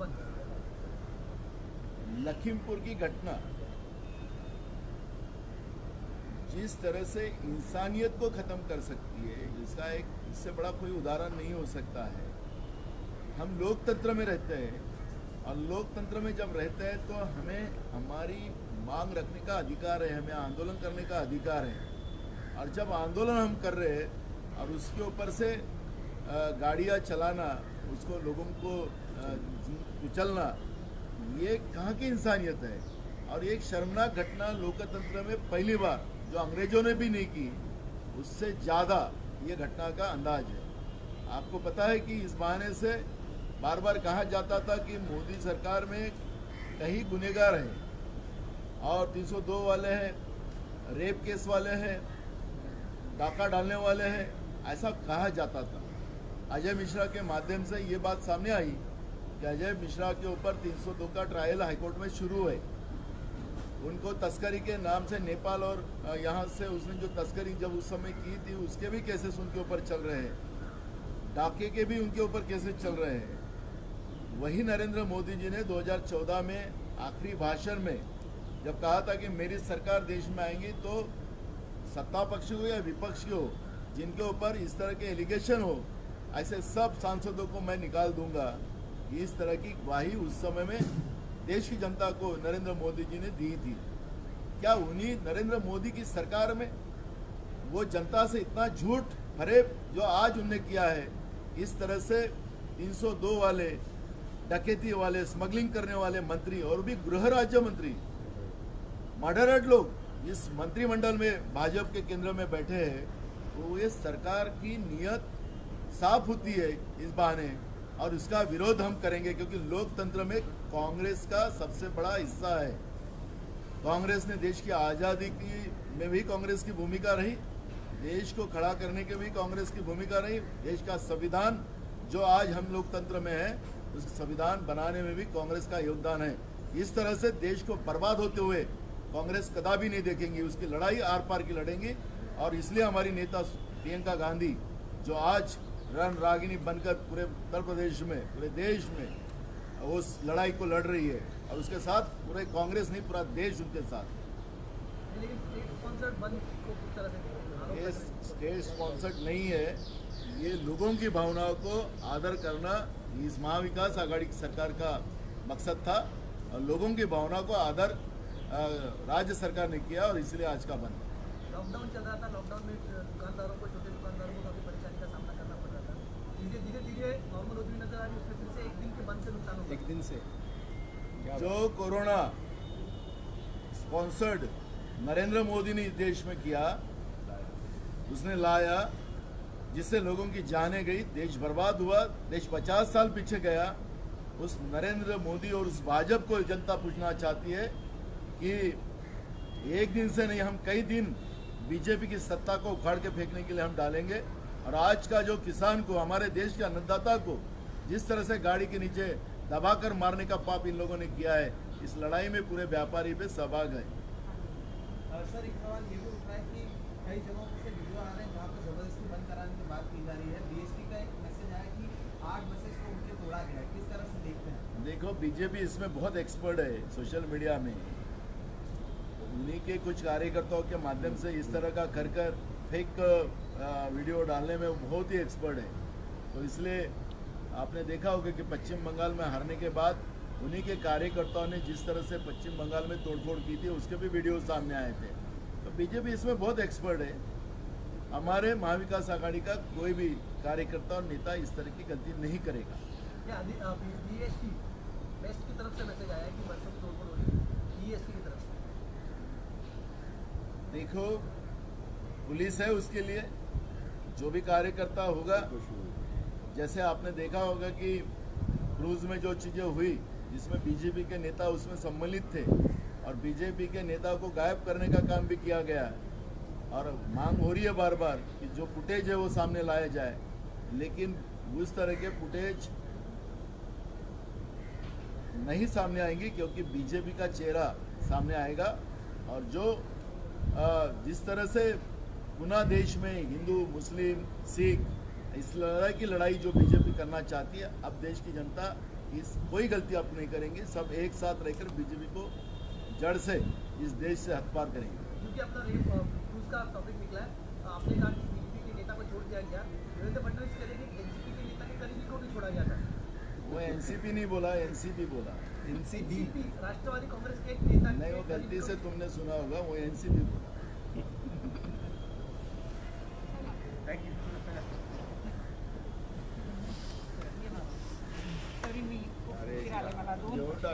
बंद? लखीमपुर की घटना जिस तरह से इंसानियत को खत्म कर सकती है, इससे बड़ा कोई उदाहरण नहीं हो सकता है। हम लोकतंत्र में रहते हैं और लोकतंत्र में जब रहते हैं तो हमें हमारी मांग रखने का अधिकार है, हमें आंदोलन करने का अधिकार है। और जब आंदोलन हम कर रहे हैं और उसके ऊपर से गाड़ियाँ चलाना, उसको लोगों को कुचलना, ये कहाँ की इंसानियत है। और एक शर्मनाक घटना लोकतंत्र में पहली बार जो अंग्रेजों ने भी नहीं की, उससे ज़्यादा ये घटना का अंदाज है। आपको पता है कि इस बहाने से बार बार कहा जाता था कि मोदी सरकार में कई गुनहगार हैं और 302 वाले हैं, रेप केस वाले हैं, डाका डालने वाले हैं, ऐसा कहा जाता था। अजय मिश्रा के माध्यम से ये बात सामने आई कि अजय मिश्रा के ऊपर 302 का ट्रायल हाईकोर्ट में शुरू है। उनको तस्करी के नाम से नेपाल और यहाँ से उसने जो तस्करी जब उस समय की थी, उसके भी केसेस उनके ऊपर चल रहे हैं, डाके के भी उनके ऊपर केसेस चल रहे हैं। वही नरेंद्र मोदी जी ने 2014 में आखिरी भाषण में जब कहा था कि मेरी सरकार देश में आएंगी तो सत्ता पक्ष हो या विपक्ष हो, जिनके ऊपर इस तरह के एलिगेशन हो, ऐसे सब सांसदों को मैं निकाल दूंगा। इस तरह की ग्वाही उस समय में देश की जनता को नरेंद्र मोदी जी ने दी थी। क्या उन्हीं नरेंद्र मोदी की सरकार में वो जनता से इतना झूठ फरेब जो आज उनने किया है, इस तरह से 302 वाले, डकैती वाले, स्मगलिंग करने वाले मंत्री और भी गृह राज्य मंत्री, मॉडरेट लोग इस मंत्रिमंडल में भाजपा के केंद्र में बैठे हैं, तो ये सरकार की नीयत साफ होती है इस बहाने। और इसका विरोध हम करेंगे क्योंकि लोकतंत्र में कांग्रेस का सबसे बड़ा हिस्सा है। कांग्रेस ने देश की आज़ादी में भी कांग्रेस की भूमिका रही, देश को खड़ा करने के भी कांग्रेस की भूमिका रही। देश का संविधान जो आज हम लोकतंत्र में है, उस संविधान बनाने में भी कांग्रेस का योगदान है। इस तरह से देश को बर्बाद होते हुए कांग्रेस कदापि नहीं देखेंगी, उसकी लड़ाई आर पार की लड़ेंगी। और इसलिए हमारी नेता प्रियंका गांधी जो आज रणरागिनी बनकर पूरे उत्तर प्रदेश में, पूरे देश में उस लड़ाई को लड़ रही है, और उसके साथ पूरे कांग्रेस नहीं, पूरा देश उनके साथ। लेकिन स्टेट स्पॉन्सर्ड बंद को किस तरह से? ये स्टेट स्पॉन्सर्ड नहीं है, ये लोगों की भावनाओं को आदर करना इस महाविकास आघाड़ी की सरकार का मकसद था। और लोगों की भावनाओं को आदर राज्य सरकार ने किया और इसलिए आज का बंद। लॉकडाउन चल रहा था, लॉकडाउन में दुकानदारों को, छोटे दुकानदारों को काफी परेशानी का सामना करना पड़ रहा था। धीरे धीरे नॉर्मल होती हुई नजर आ रही है, उसमें फिर से एक दिन के बंद से नुकसान होगा। एक दिन से जो कोरोना स्पॉन्सर्ड नरेंद्र मोदी ने इस देश में किया, उसने लाया, जिससे लोगों की जानें गई, देश बर्बाद हुआ, देश 50 साल पीछे गया। उस नरेंद्र मोदी और उस भाजपा को जनता पूछना चाहती है कि एक दिन से नहीं, हम कई दिन बीजेपी की सत्ता को उखाड़ के फेंकने के लिए हम डालेंगे। और आज का जो किसान को, हमारे देश के अन्नदाता को जिस तरह से गाड़ी के नीचे दबाकर मारने का पाप इन लोगों ने किया है, इस लड़ाई में पूरे व्यापारी पे सहभाग है। सर, एक सवाल ये भी उठ रहा है कि कई जगहों से वीडियो आ रहे हैं जहाँ पर जबरदस्ती बंद कराने की बात की जा रही है। बीएसटी का एक मैसेज आया कि 8 बसेस को उनके तोड़ा गया है, किस तरह से देखते हैं? देखो, बीजेपी इसमें बहुत एक्सपर्ट है, सोशल मीडिया में उन्हीं के कुछ कार्यकर्ताओं के माध्यम से इस तरह का कर फेक वीडियो डालने में वो बहुत ही एक्सपर्ट है। तो इसलिए आपने देखा होगा कि पश्चिम बंगाल में हारने के बाद उन्हीं के कार्यकर्ताओं ने जिस तरह से पश्चिम बंगाल में तोड़फोड़ की थी, उसके भी वीडियो सामने आए थे। तो बीजेपी इसमें बहुत एक्सपर्ट है। हमारे महाविकास आघाड़ी का कोई भी कार्यकर्ता और नेता इस तरह की गलती नहीं करेगा। बीएसटी बेस्ट की तरफ से मैसेज आया है कि बसों की तोड़फोड़ हो रही है, बीएसटी की तरफ से। देखो, पुलिस है, उसके लिए जो भी कार्यकर्ता होगा, जैसे आपने देखा होगा कि क्रूज में जो चीज़ें हुई जिसमें बीजेपी के नेता उसमें सम्मिलित थे और बीजेपी के नेता को गायब करने का काम भी किया गया है। और मांग हो रही है बार बार कि जो फुटेज है वो सामने लाया जाए, लेकिन उस तरह के फुटेज नहीं सामने आएंगे क्योंकि बीजेपी का चेहरा सामने आएगा। और जो जिस तरह से पुनः देश में हिंदू, मुस्लिम, सिख, इस लड़ाई जो बीजेपी करना चाहती है, अब देश की जनता इस कोई गलती आप नहीं करेंगे, सब एक साथ रहकर बीजेपी को जड़ से इस देश से हथपार करेंगे। क्योंकि अपना क्रूज का टॉपिक निकला है, आपने कहा कि बीजेपी के नेता को छोड़ दिया गया, देवेंद्र फडणवीस कह रहे हैं कि एनसीपी के नेता के करीबी को भी छोड़ा गया था। वो एनसीपी नहीं बोला, एनसीपी बोला। एनसीपी राष्ट्रवादी कांग्रेस के एक नेता नहीं, वो गलती से तुमने सुना होगा, वो एनसीपी बोला। तरी मी खूप फिरायला मला 2 जेवढा